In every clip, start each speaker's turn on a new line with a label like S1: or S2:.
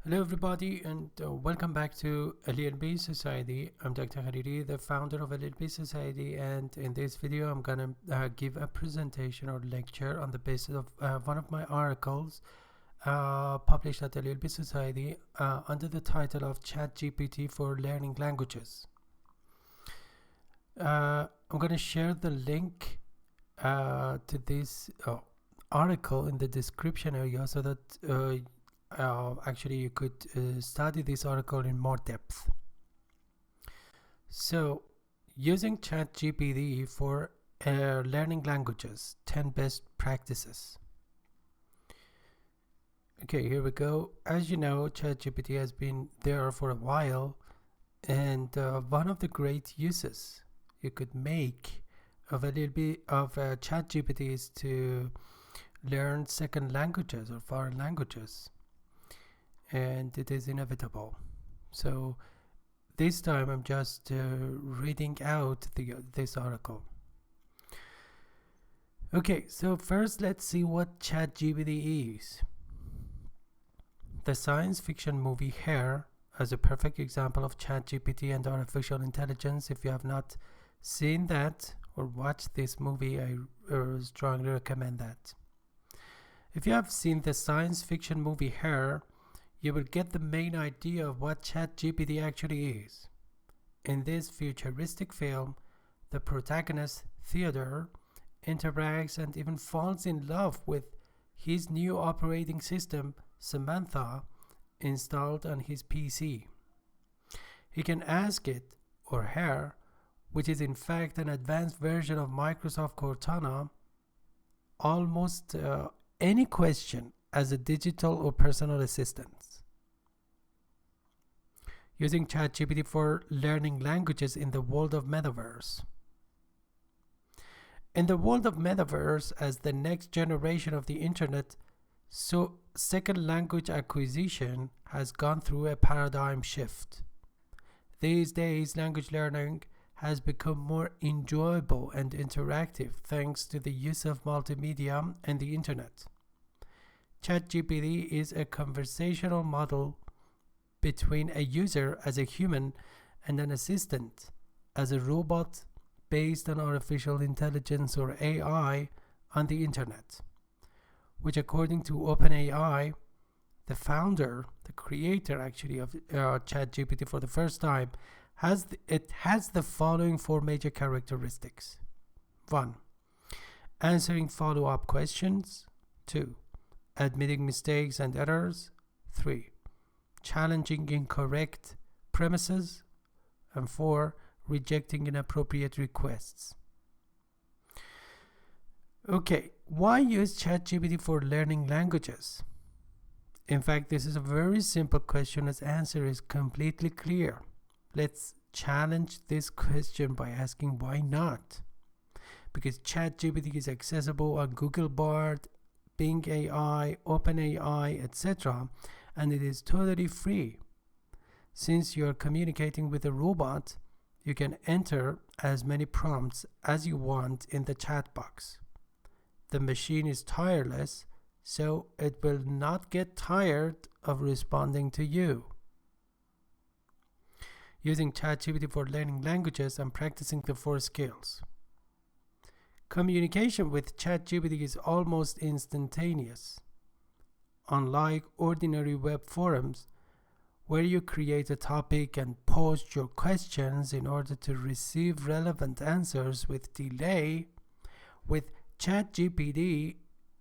S1: Hello everybody and welcome back to LELB Society. I'm Dr. Hariri, the founder of LELB Society, and in this video I'm gonna give a presentation or lecture on the basis of one of my articles published at LELB Society under the title of ChatGPT for Learning Languages. I'm gonna share the link to this article in the description area so that actually you could study this article in more depth. So, using ChatGPT for learning languages, 10 best practices. Okay, here we go. As you know, ChatGPT has been there for a while, and one of the great uses you could make of a little bit of ChatGPT is to learn second languages or foreign languages. And it is inevitable. So this time I'm just reading out this article. Okay, so first let's see what ChatGPT is. The science fiction movie Hair is a perfect example of ChatGPT and artificial intelligence. If you have not seen that or watched this movie, I strongly recommend that. If you have seen the science fiction movie Hair, you will get the main idea of what ChatGPT actually is. In this futuristic film, the protagonist, Theodore, interacts and even falls in love with his new operating system, Samantha, installed on his PC. He can ask it, or her, which is in fact an advanced version of Microsoft Cortana, almost any question as a digital or personal assistant. Using ChatGPT for learning languages in the world of metaverse. In the world of metaverse, as the next generation of the internet, so second language acquisition has gone through a paradigm shift. These days, language learning has become more enjoyable and interactive thanks to the use of multimedia and the internet. ChatGPT is a conversational model between a user as a human and an assistant as a robot based on artificial intelligence or AI on the internet, which according to OpenAI, the founder, the creator actually of ChatGPT for the first time, has the following four major characteristics. 1. Answering follow-up questions. 2. Admitting mistakes and errors. 3. Challenging incorrect premises. And 4. Rejecting inappropriate requests. Okay, why use ChatGPT for learning languages? In fact, this is a very simple question. Its answer is completely clear. Let's challenge this question by asking why not? Because ChatGPT is accessible on Google Bard, Bing AI, OpenAI, etc., and it is totally free. Since you are communicating with a robot, you can enter as many prompts as you want in the chat box. The machine is tireless, so it will not get tired of responding to you. Using ChatGPT for learning languages and practicing the 4 skills. Communication with ChatGPT is almost instantaneous. Unlike ordinary web forums, where you create a topic and post your questions in order to receive relevant answers with delay, with ChatGPT,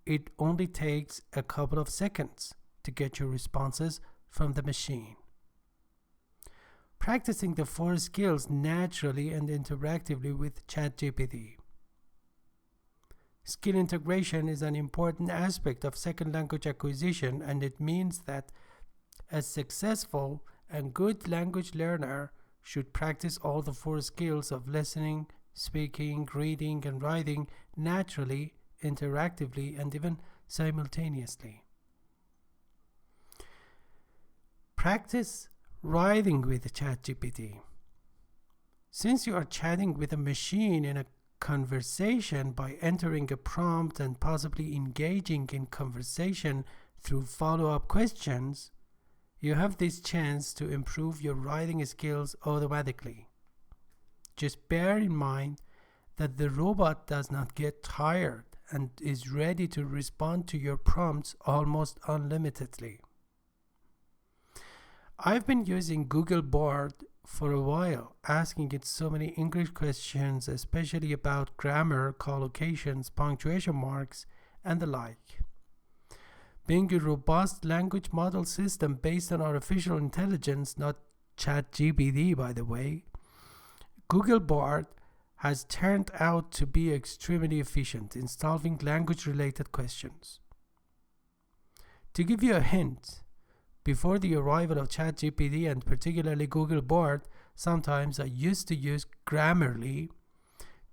S1: it only takes a couple of seconds to get your responses from the machine. Practicing the 4 skills naturally and interactively with ChatGPT. Skill integration is an important aspect of second language acquisition, and it means that a successful and good language learner should practice all the 4 skills of listening, speaking, reading, and writing naturally, interactively, and even simultaneously. Practice writing with ChatGPT. Since you are chatting with a machine in a conversation by entering a prompt and possibly engaging in conversation through follow-up questions, you have this chance to improve your writing skills automatically. Just bear in mind that the robot does not get tired and is ready to respond to your prompts almost unlimitedly. I've been using Google Bard for a while, asking it so many English questions, especially about grammar, collocations, punctuation marks, and the like. Being a robust language model system based on artificial intelligence, not ChatGPT by the way, Google Bard has turned out to be extremely efficient in solving language-related questions. To give you a hint, before the arrival of ChatGPT and particularly Google Bard, sometimes I used to use Grammarly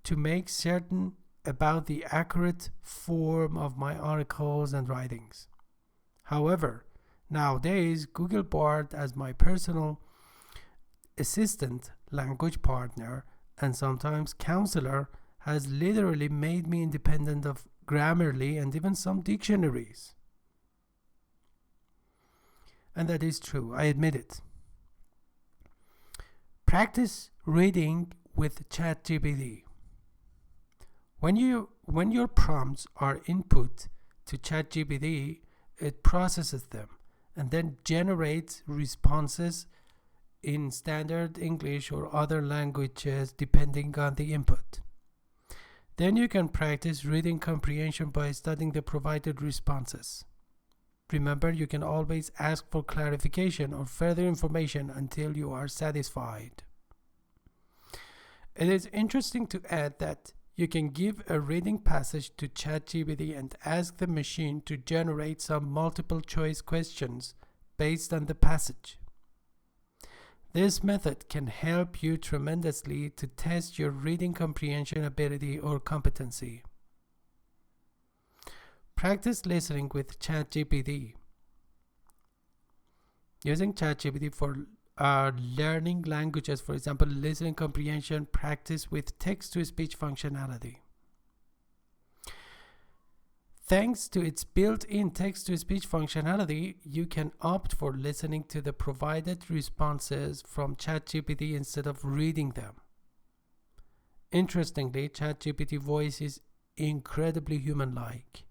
S1: to make certain about the accurate form of my articles and writings. However, nowadays, Google Bard as my personal assistant, language partner, and sometimes counselor has literally made me independent of Grammarly and even some dictionaries. And that is true, I admit it. Practice reading with ChatGPT. When your prompts are input to ChatGPT, it processes them and then generates responses in standard English or other languages depending on the input. Then you can practice reading comprehension by studying the provided responses. Remember, you can always ask for clarification or further information until you are satisfied. It is interesting to add that you can give a reading passage to ChatGPT and ask the machine to generate some multiple choice questions based on the passage. This method can help you tremendously to test your reading comprehension ability or competency. Practice listening with ChatGPT. Using ChatGPT for learning languages, for example, listening comprehension, practice with text-to-speech functionality. Thanks to its built-in text-to-speech functionality, you can opt for listening to the provided responses from ChatGPT instead of reading them. Interestingly, ChatGPT voice is incredibly human-like,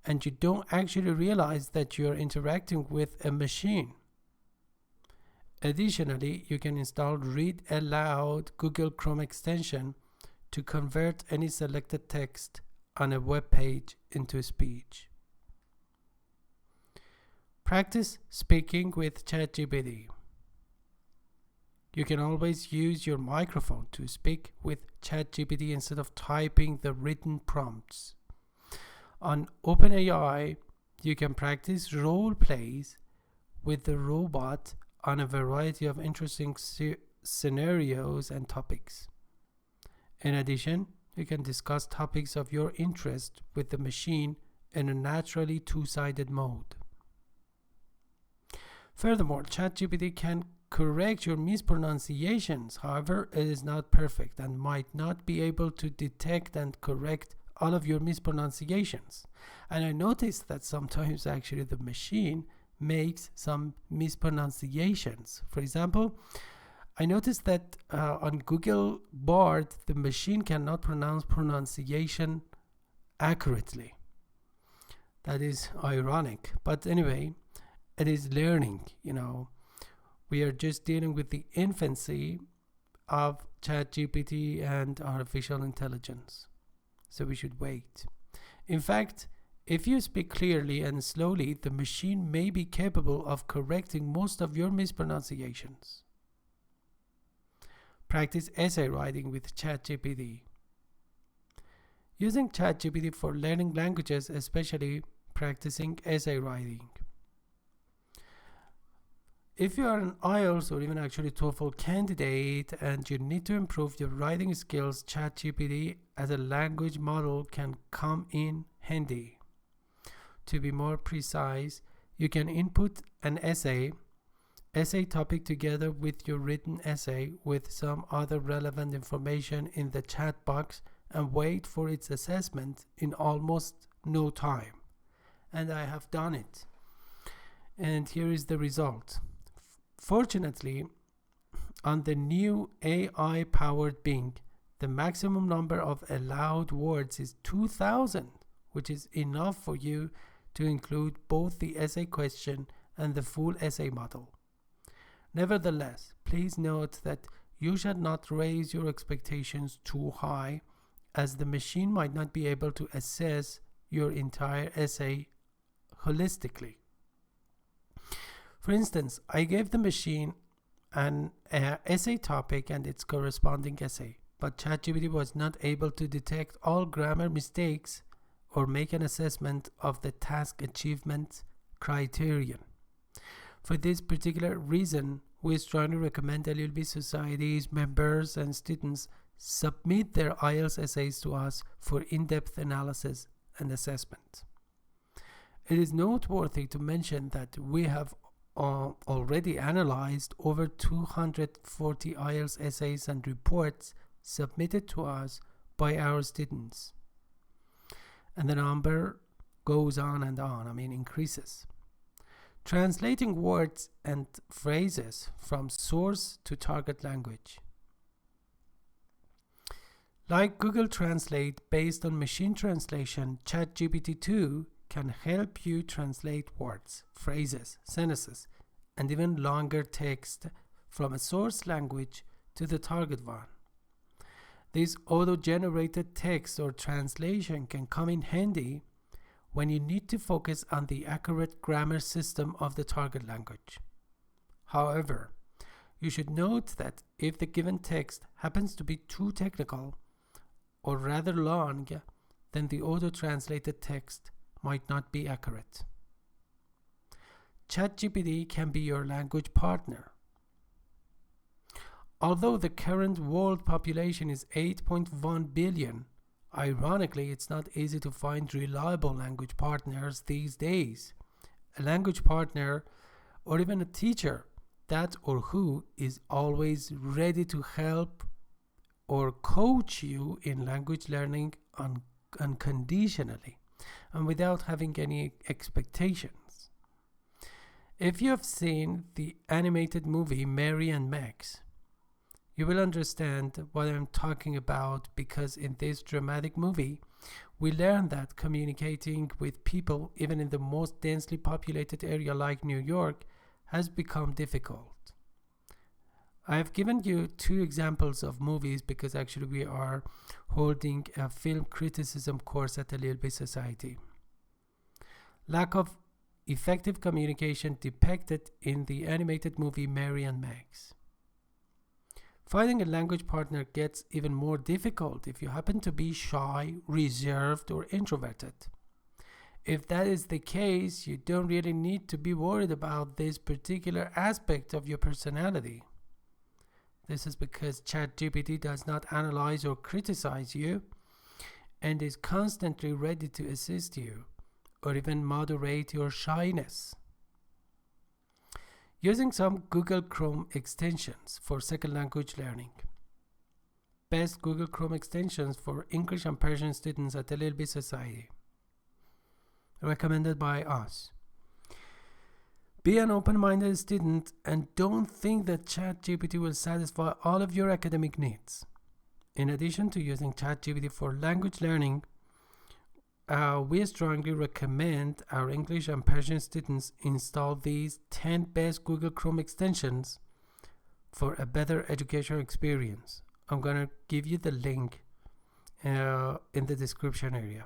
S1: and you don't actually realize that you're interacting with a machine. Additionally, you can install Read Aloud Google Chrome extension to convert any selected text on a web page into speech. Practice speaking with ChatGPT. You can always use your microphone to speak with ChatGPT instead of typing the written prompts. On OpenAI, you can practice role plays with the robot on a variety of interesting scenarios and topics. In addition, you can discuss topics of your interest with the machine in a naturally two-sided mode. Furthermore, ChatGPT can correct your mispronunciations. However, it is not perfect and might not be able to detect and correct all of your mispronunciations. And I noticed that sometimes actually the machine makes some mispronunciations. For example, I noticed that on Google Bard, the machine cannot pronounce pronunciation accurately. That is ironic. But anyway, it is learning, We are just dealing with the infancy of ChatGPT and artificial intelligence. So we should wait. In fact, if you speak clearly and slowly, the machine may be capable of correcting most of your mispronunciations. Practice essay writing with ChatGPT. Using ChatGPT for learning languages, especially practicing essay writing. If you are an IELTS or even actually TOEFL candidate and you need to improve your writing skills, ChatGPT as a language model can come in handy. To be more precise, you can input an essay topic together with your written essay with some other relevant information in the chat box and wait for its assessment in almost no time. And I have done it. And here is the result. Fortunately, on the new AI-powered Bing, the maximum number of allowed words is 2,000, which is enough for you to include both the essay question and the full essay model. Nevertheless, please note that you should not raise your expectations too high, as the machine might not be able to assess your entire essay holistically. For instance, I gave the machine an essay topic and its corresponding essay, but ChatGPT was not able to detect all grammar mistakes or make an assessment of the task achievement criterion. For this particular reason, we strongly recommend LELB Society's members and students submit their IELTS essays to us for in-depth analysis and assessment. It is noteworthy to mention that we have already analyzed over 240 IELTS essays and reports submitted to us by our students. And the number goes on and on, increases. Translating words and phrases from source to target language. Like Google Translate, based on machine translation, ChatGPT 2 can help you translate words, phrases, sentences, and even longer text from a source language to the target one. This auto-generated text or translation can come in handy when you need to focus on the accurate grammar system of the target language. However, you should note that if the given text happens to be too technical or rather long, then the auto-translated text might not be accurate. ChatGPT can be your language partner. Although the current world population is 8.1 billion, ironically, it's not easy to find reliable language partners these days. A language partner, or even a teacher, that or who is always ready to help or coach you in language learning unconditionally and without having any expectations. If you have seen the animated movie Mary and Max, you will understand what I'm talking about, because in this dramatic movie, we learn that communicating with people, even in the most densely populated area like New York, has become difficult. I have given you 2 examples of movies because actually we are holding a film criticism course at the LELB Society. Lack of effective communication depicted in the animated movie Mary and Max. Finding a language partner gets even more difficult if you happen to be shy, reserved, or introverted. If that is the case, you don't really need to be worried about this particular aspect of your personality. This is because ChatGPT does not analyze or criticize you and is constantly ready to assist you or even moderate your shyness. Using some Google Chrome extensions for second language learning. Best Google Chrome extensions for English and Persian students at the LELB Society. Recommended by us. Be an open-minded student and don't think that ChatGPT will satisfy all of your academic needs. In addition to using ChatGPT for language learning, we strongly recommend our English and Persian students install these 10 best Google Chrome extensions for a better educational experience. I'm going to give you the link in the description area.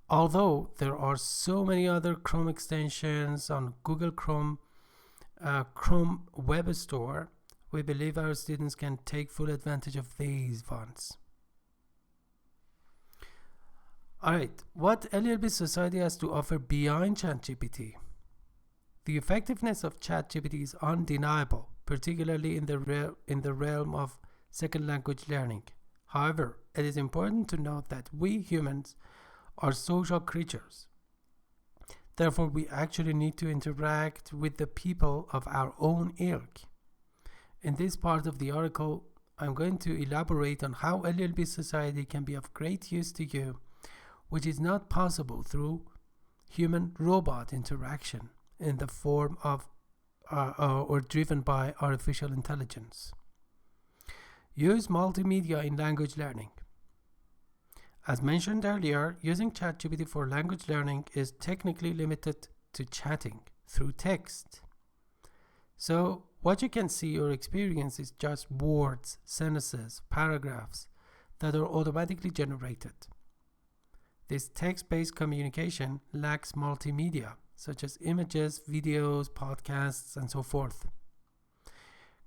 S1: Although there are so many other Chrome extensions on Google Chrome Web Store, we believe our students can take full advantage of these ones. Alright, what LELB Society has to offer beyond ChatGPT? The effectiveness of ChatGPT is undeniable, particularly in the realm of second language learning. However, it is important to note that we humans are social creatures. Therefore, we actually need to interact with the people of our own ilk. In this part of the article, I'm going to elaborate on how LELB Society can be of great use to you, which is not possible through human-robot interaction in the form of or driven by artificial intelligence. Use multimedia in language learning. As mentioned earlier, using ChatGPT for language learning is technically limited to chatting through text. So what you can see or experience is just words, sentences, paragraphs that are automatically generated. This text-based communication lacks multimedia, such as images, videos, podcasts, and so forth.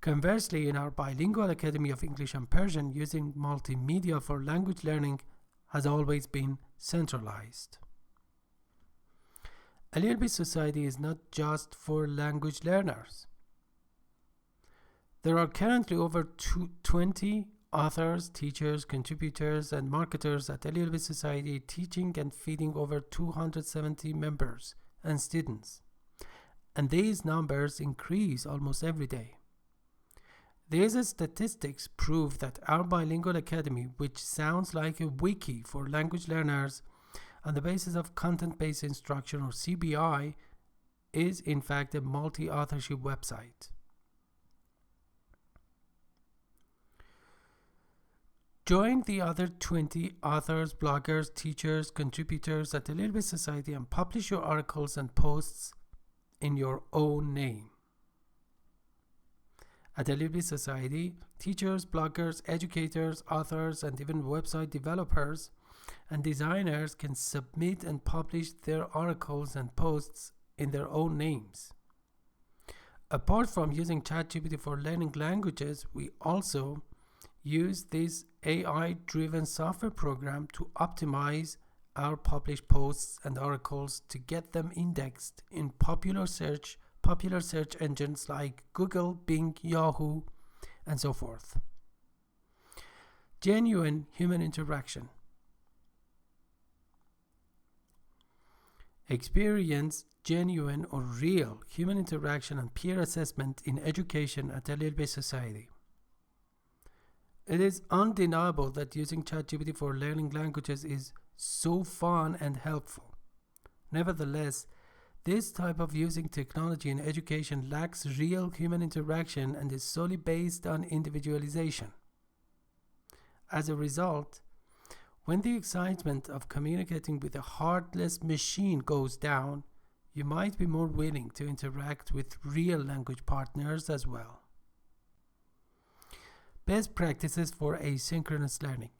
S1: Conversely, in our Bilingual Academy of English and Persian, using multimedia for language learning has always been centralized. LELB Society is not just for language learners. There are currently over 20 authors, teachers, contributors, and marketers at LELB Society teaching and feeding over 270 members and students. And these numbers increase almost every day. These statistics prove that our Bilingual Academy, which sounds like a wiki for language learners on the basis of content-based instruction or CBI, is in fact a multi-authorship website. Join the other 20 authors, bloggers, teachers, contributors at the LELB Society and publish your articles and posts in your own name. At the LELB Society, teachers, bloggers, educators, authors, and even website developers and designers can submit and publish their articles and posts in their own names. Apart from using ChatGPT for learning languages, we also use this AI-driven software program to optimize our published posts and articles to get them indexed in popular search engines like Google, Bing, Yahoo, and so forth. Genuine human interaction. Experience genuine or real human interaction and peer assessment in education at LELB Society. It is undeniable that using ChatGPT for learning languages is so fun and helpful. Nevertheless, this type of using technology in education lacks real human interaction and is solely based on individualization. As a result, when the excitement of communicating with a heartless machine goes down, you might be more willing to interact with real language partners as well. Best practices for asynchronous learning.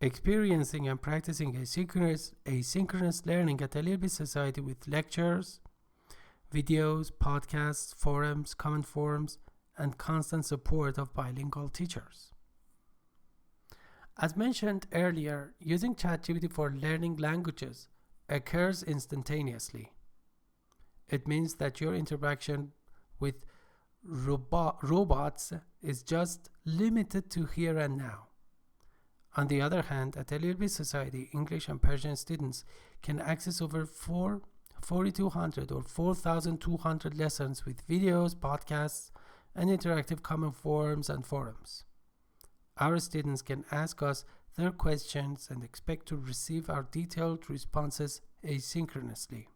S1: Experiencing and practicing asynchronous learning at the LELB Society with lectures, videos, podcasts, forums, comment forums, and constant support of bilingual teachers. As mentioned earlier, using ChatGPT for learning languages occurs instantaneously. It means that your interaction with robots is just limited to here and now. On the other hand, at the LELB Society, English and Persian students can access over 4,200 or 4,200 lessons with videos, podcasts, and interactive comment forums and forums. Our students can ask us their questions and expect to receive our detailed responses asynchronously.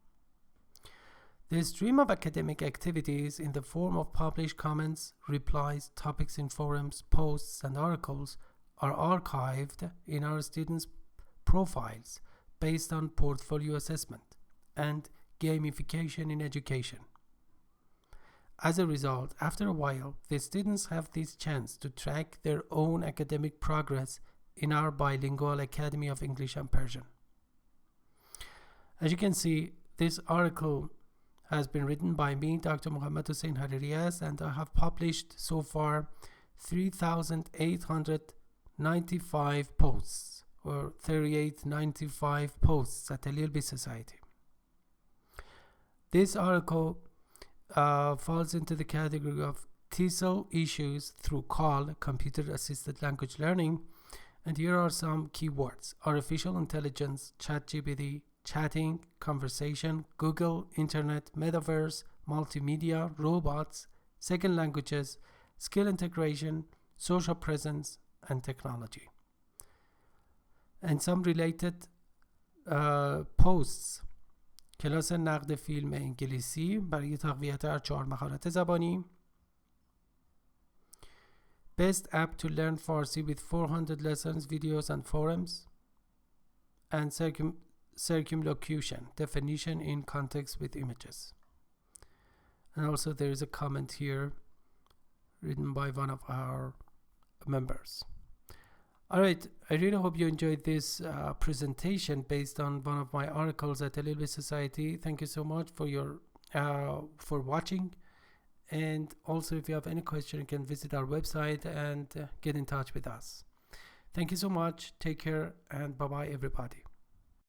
S1: The stream of academic activities in the form of published comments, replies, topics in forums, posts, and articles are archived in our students' profiles based on portfolio assessment and gamification in education. As a result, after a while, the students have this chance to track their own academic progress in our Bilingual Academy of English and Persian. As you can see, this article has been written by me, Dr. Muhammad Hussein Haririas, and I have published so far 3,895 posts or 3895 posts at the LELB Society. This article falls into the category of TESOL issues through CAL, Computer Assisted Language Learning, and here are some keywords: artificial intelligence, ChatGPT, chatting, conversation, Google, internet, metaverse, multimedia, robots, second languages, skill integration, social presence, and technology. And some related posts کلاس نقد فیلم انگلیسی برای تقویت هر 4 مهارت زبانی. Best app to learn Farsi with 400 lessons, videos and forums. And circumlocution, definition in context with images. And also there is a comment here written by one of our members. Alright, I really hope you enjoyed this presentation based on one of my articles at LELB Society. Thank you so much for watching. And also, if you have any question, you can visit our website and get in touch with us. Thank you so much. Take care and bye-bye, everybody.